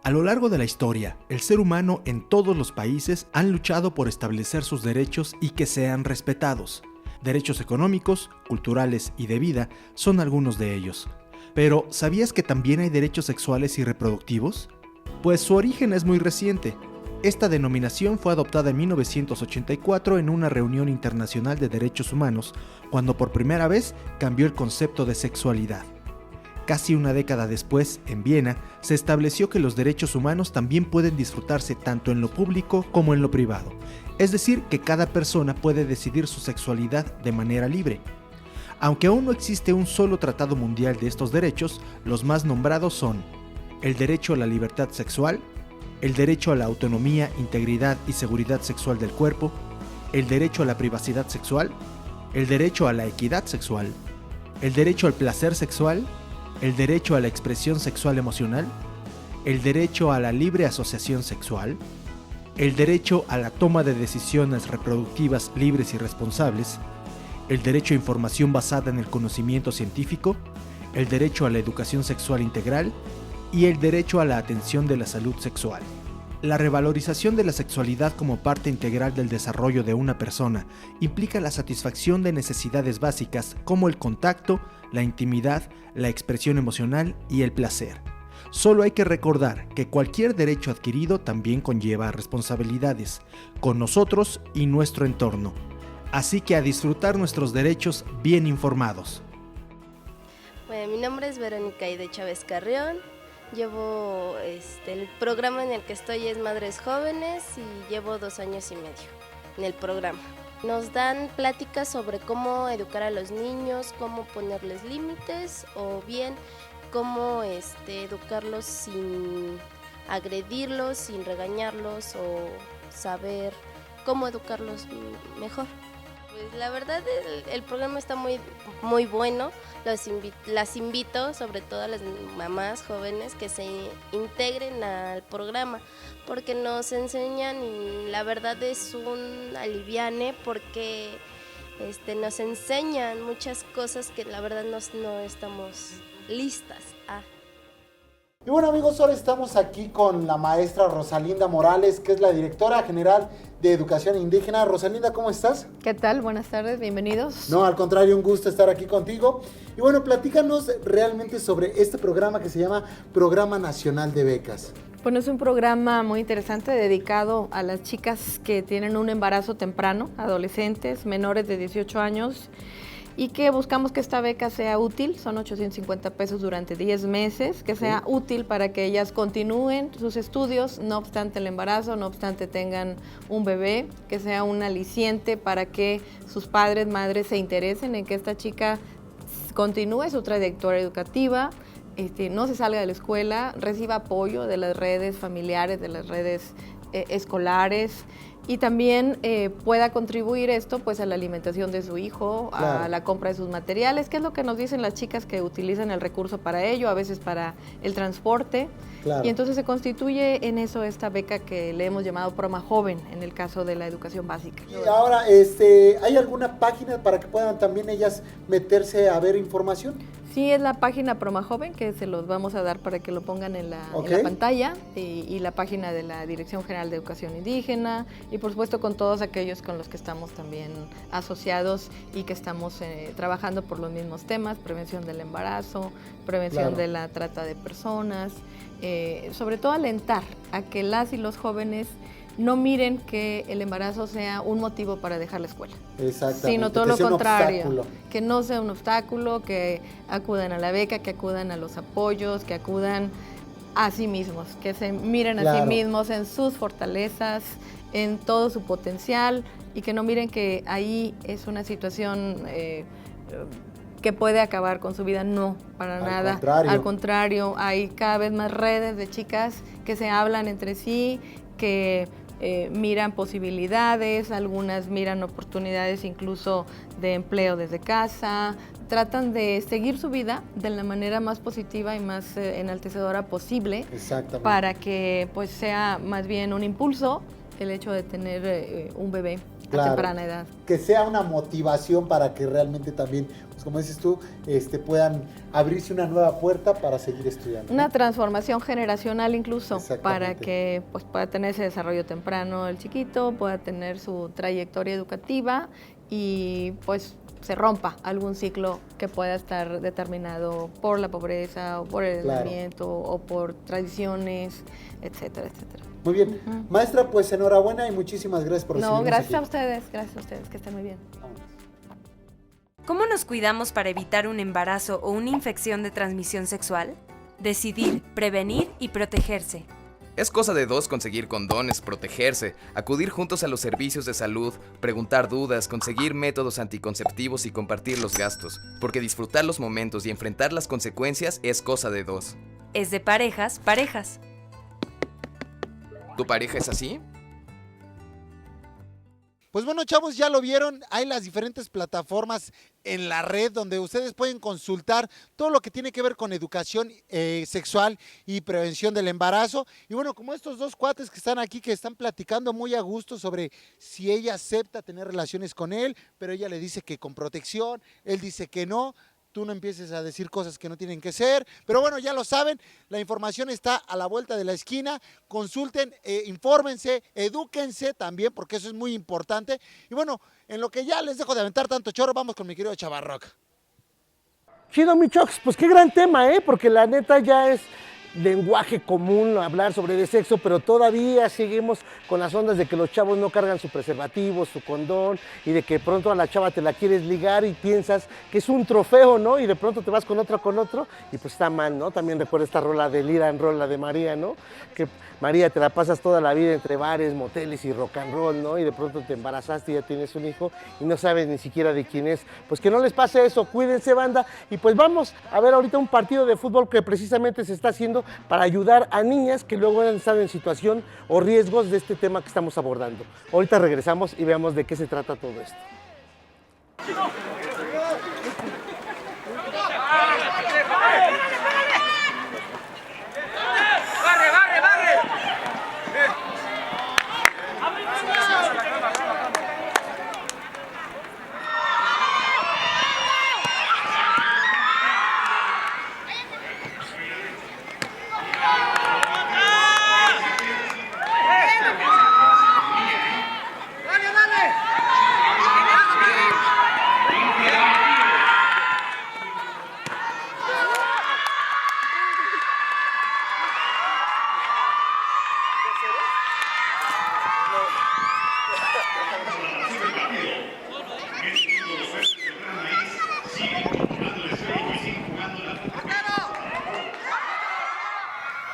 A lo largo de la historia, el ser humano en todos los países han luchado por establecer sus derechos y que sean respetados. Derechos económicos, culturales y de vida son algunos de ellos. Pero, ¿sabías que también hay derechos sexuales y reproductivos? Pues su origen es muy reciente. Esta denominación fue adoptada en 1984 en una reunión internacional de derechos humanos, cuando por primera vez cambió el concepto de sexualidad. Casi una década después, en Viena, se estableció que los derechos humanos también pueden disfrutarse tanto en lo público como en lo privado. Es decir, que cada persona puede decidir su sexualidad de manera libre. Aunque aún no existe un solo tratado mundial de estos derechos, los más nombrados son el derecho a la libertad sexual, el derecho a la autonomía, integridad y seguridad sexual del cuerpo, el derecho a la privacidad sexual, el derecho a la equidad sexual, el derecho al placer sexual, el derecho a la expresión sexual emocional, el derecho a la libre asociación sexual, el derecho a la toma de decisiones reproductivas libres y responsables, el derecho a información basada en el conocimiento científico, el derecho a la educación sexual integral y el derecho a la atención de la salud sexual. La revalorización de la sexualidad como parte integral del desarrollo de una persona implica la satisfacción de necesidades básicas como el contacto, la intimidad, la expresión emocional y el placer. Solo hay que recordar que cualquier derecho adquirido también conlleva responsabilidades, con nosotros y nuestro entorno. Así que a disfrutar nuestros derechos bien informados. Bueno, mi nombre es Verónica Aide Chávez Carrión. Llevo el programa en el que estoy es Madres Jóvenes y llevo 2 años y medio en el programa. Nos dan pláticas sobre cómo educar a los niños, cómo ponerles límites o bien cómo educarlos sin agredirlos, sin regañarlos o saber cómo educarlos mejor. Pues la verdad el programa está muy bueno. Las invito, sobre todo a las mamás jóvenes, que se integren al programa porque nos enseñan y la verdad es un aliviane porque nos enseñan muchas cosas que la verdad no estamos listas a. Y bueno amigos, ahora estamos aquí con la maestra Rosalinda Morales, que es la directora general de Educación Indígena. Rosalinda, ¿cómo estás? ¿Qué tal? Buenas tardes, bienvenidos. No, al contrario, un gusto estar aquí contigo. Y bueno, platícanos realmente sobre este programa que se llama Programa Nacional de Becas. Bueno, es un programa muy interesante dedicado a las chicas que tienen un embarazo temprano, adolescentes, menores de 18 años, y que buscamos que esta beca sea útil, son 850 pesos durante 10 meses, que sea útil para que ellas continúen sus estudios, no obstante el embarazo, no obstante tengan un bebé, que sea un aliciente para que sus padres, madres se interesen en que esta chica continúe su trayectoria educativa, no se salga de la escuela, reciba apoyo de las redes familiares, de las redes escolares, y también pueda contribuir esto pues a la alimentación de su hijo, claro, a la compra de sus materiales, que es lo que nos dicen las chicas que utilizan el recurso para ello, a veces para el transporte. Claro. Y entonces se constituye en eso esta beca que le hemos llamado Proma Joven en el caso de la educación básica. Y ahora, ¿hay alguna página para que puedan también ellas meterse a ver información? Sí, es la página Proma Joven, que se los vamos a dar para que lo pongan en la pantalla, y la página de la Dirección General de Educación Indígena, y por supuesto con todos aquellos con los que estamos también asociados y que estamos trabajando por los mismos temas: prevención del embarazo, prevención de la trata de personas, sobre todo alentar a que las y los jóvenes no miren que el embarazo sea un motivo para dejar la escuela. Exactamente. Sino todo lo contrario, que no sea un obstáculo, que acudan a la beca, que acudan a los apoyos, que acudan a sí mismos, que se miren a sí mismos en sus fortalezas, en todo su potencial, y que no miren que ahí es una situación que puede acabar con su vida. No, para nada. Al contrario, hay cada vez más redes de chicas que se hablan entre sí, que miran posibilidades, algunas miran oportunidades incluso de empleo desde casa, tratan de seguir su vida de la manera más positiva y más enaltecedora posible, para que pues sea más bien un impulso el hecho de tener un bebé a temprana edad. Que sea una motivación para que realmente también, pues como dices tú, puedan abrirse una nueva puerta para seguir estudiando. Una transformación generacional incluso, para que pues, pueda tener ese desarrollo temprano el chiquito, pueda tener su trayectoria educativa y pues se rompa algún ciclo que pueda estar determinado por la pobreza o por el aislamiento o por tradiciones, etcétera, etcétera. Muy bien. Maestra, pues enhorabuena y muchísimas gracias por recibirnos gracias aquí. gracias a ustedes, que estén muy bien. ¿Cómo nos cuidamos para evitar un embarazo o una infección de transmisión sexual? Decidir, prevenir y protegerse. Es cosa de dos conseguir condones, protegerse, acudir juntos a los servicios de salud, preguntar dudas, conseguir métodos anticonceptivos y compartir los gastos, porque disfrutar los momentos y enfrentar las consecuencias es cosa de dos. Es de parejas, parejas. ¿Tu pareja es así? Pues bueno, chavos, ya lo vieron, hay las diferentes plataformas en la red donde ustedes pueden consultar todo lo que tiene que ver con educación sexual y prevención del embarazo. Y bueno, como estos dos cuates que están aquí, que están platicando muy a gusto sobre si ella acepta tener relaciones con él, pero ella le dice que con protección, él dice que no. Tú no empieces a decir cosas que no tienen que ser, pero bueno, ya lo saben, la información está a la vuelta de la esquina, consulten, infórmense, edúquense también, porque eso es muy importante. Y bueno, en lo que ya les dejo de aventar tanto choro, vamos con mi querido Chavarroc. Chido, mi Chox, pues qué gran tema, porque la neta ya es lenguaje común hablar sobre de sexo, pero todavía seguimos con las ondas de que los chavos no cargan su preservativo, su condón, y de que pronto a la chava te la quieres ligar y piensas que es un trofeo, ¿no? Y de pronto te vas con otro, y pues está mal, ¿no? También recuerdo esta rola de Lira en Rola de María, ¿no? Que María, te la pasas toda la vida entre bares, moteles y rock and roll, ¿no? Y de pronto te embarazaste y ya tienes un hijo y no sabes ni siquiera de quién es. Pues que no les pase eso, cuídense, banda. Y pues vamos a ver ahorita un partido de fútbol que precisamente se está haciendo para ayudar a niñas que luego han estado en situación o riesgos de este tema que estamos abordando. Ahorita regresamos y veamos de qué se trata todo esto.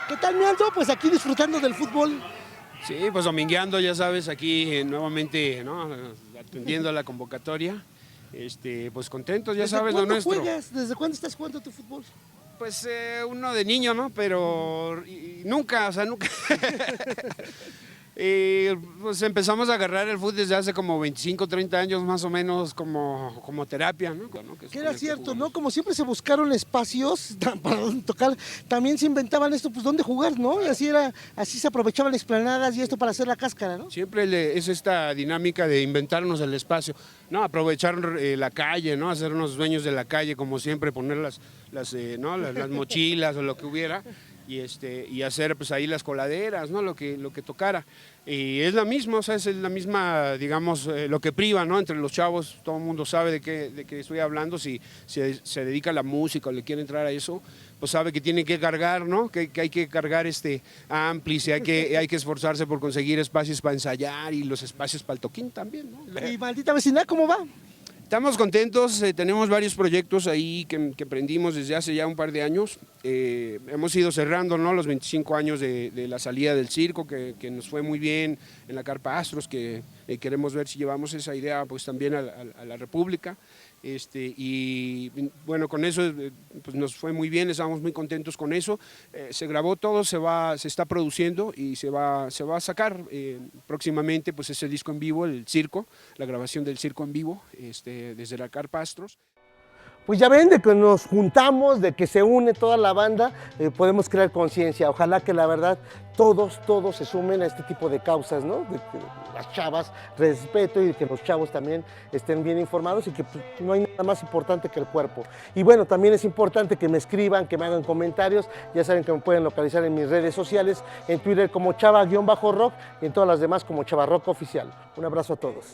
¿Qué tal, mi Aldo? Pues aquí disfrutando del fútbol. Sí, pues domingueando, ya sabes, aquí nuevamente, ¿no? Atendiendo a la convocatoria. Pues contentos, ya sabes lo nuestro. ¿Desde cuándo estás jugando tu fútbol? Pues uno de niño, ¿no? Pero nunca. Pues empezamos a agarrar el fútbol desde hace como 25, 30 años más o menos como terapia, ¿no? Que era cierto, ¿no? Como siempre se buscaron espacios para tocar, también se inventaban esto, pues dónde jugar, ¿no? Y así se aprovechaban explanadas y esto para hacer la cáscara, ¿no? Siempre es esta dinámica de inventarnos el espacio, ¿no? Aprovechar la calle, ¿no? Hacernos dueños de la calle, como siempre, poner las mochilas o lo que hubiera. Y hacer pues ahí las coladeras, ¿no? Lo que tocara. Y es la misma, o sea, es la misma, digamos, lo que priva, ¿no? Entre los chavos, todo el mundo sabe de qué estoy hablando, si se dedica a la música o le quiere entrar a eso, pues sabe que tiene que cargar, ¿no? Que hay que cargar amplis, y hay que esforzarse por conseguir espacios para ensayar y los espacios para el toquín también, ¿no? Y maldita vecindad, ¿cómo va? Estamos contentos, tenemos varios proyectos ahí que emprendimos desde hace ya un par de años. Hemos ido cerrando, ¿no? Los 25 años de la salida del circo, que nos fue muy bien en la Carpa Astros, que queremos ver si llevamos esa idea pues también a la República. Y bueno, con eso pues nos fue muy bien, estamos muy contentos con eso. Se grabó todo, se está produciendo y se va a sacar próximamente pues ese disco en vivo, el circo, la grabación del circo en vivo desde la Carpa Astros. pues ya ven, de que nos juntamos, de que se une toda la banda, podemos crear conciencia. Ojalá que la verdad todos se sumen a este tipo de causas, ¿no? De que las chavas, respeto, y que los chavos también estén bien informados, y que pues, no hay nada más importante que el cuerpo. Y bueno, también es importante que me escriban, que me hagan comentarios. Ya saben que me pueden localizar en mis redes sociales, en Twitter como Chava-Rock y en todas las demás como Chava Rock Oficial. Un abrazo a todos.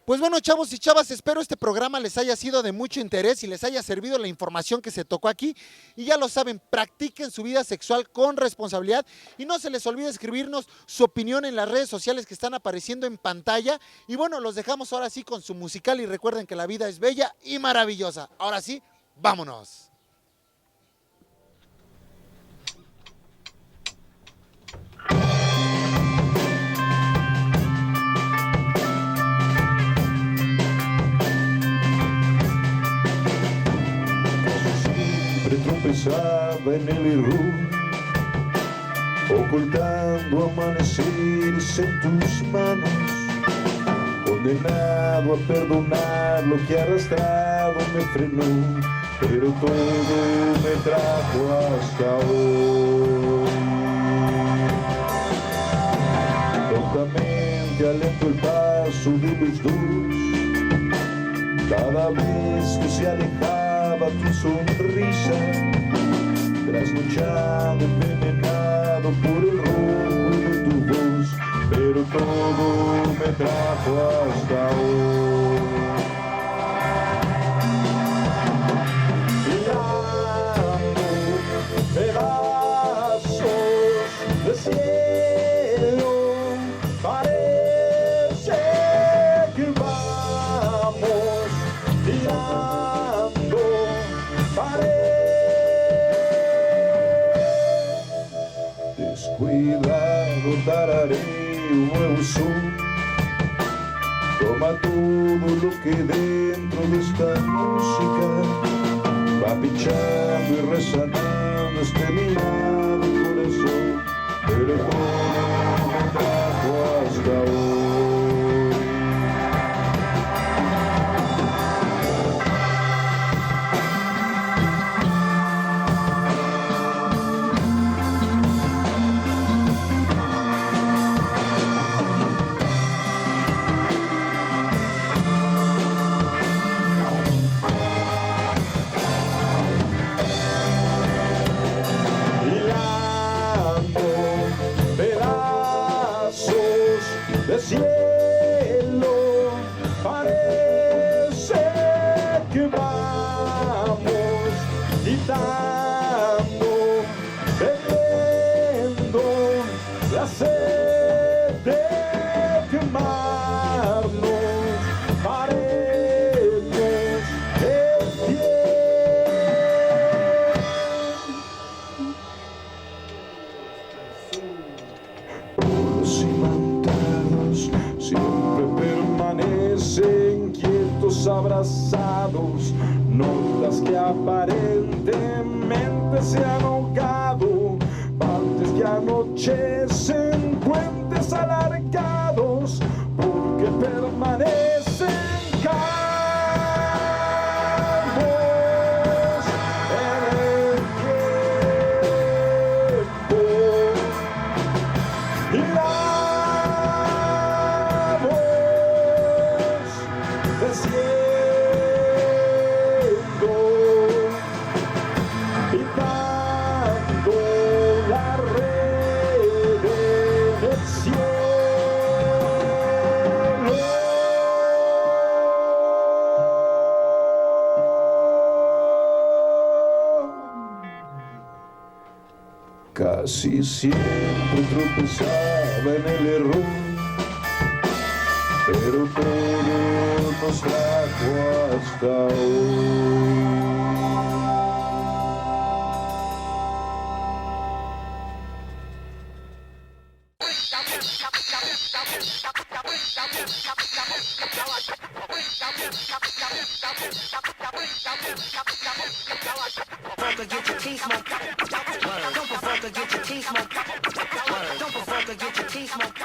Pues bueno, chavos y chavas, espero este programa les haya sido de mucho interés y les haya servido la información que se tocó aquí. Y ya lo saben, practiquen su vida sexual con responsabilidad y no se les olvide escribirnos su opinión en las redes sociales que están apareciendo en pantalla. Y bueno, los dejamos ahora sí con su musical y recuerden que la vida es bella y maravillosa. Ahora sí, vámonos. Tropezaba en el error, ocultando amaneceres en tus manos, condenado a perdonar lo que arrastrado me frenó, pero todo me trajo hasta hoy. Tontamente alento el paso de los dos, cada vez que se alejaba tu sonrisa, trasnochado, envenenado por el rojo de tu voz, pero todo me trajo hasta hoy. Y amo pedazos de cielo, parece que vamos tirando paredes. Descuidado, daré un nuevo son. Toma todo lo que dentro de esta música va pinchando y resonando este mirado corazón, pero todo me trajo hasta hoy. De cielo, parece que vamos quitando, bebiendo la sed de quemarnos, paredes de piel. Puros imantados siempre permanecen quietos, abrazados, notas que aparentemente se han ahogado, partes que anochecen, puentes alargados, porque permanecen calvos en el tiempo. Y la voz desciendo, pintando la red del cielo. Casi siempre tropezaba en el error, pero todo nos trajo hasta hoy. Get your teeth smoked. Don't provoke or get your teeth smoked. Don't provoke or get your teeth smoked.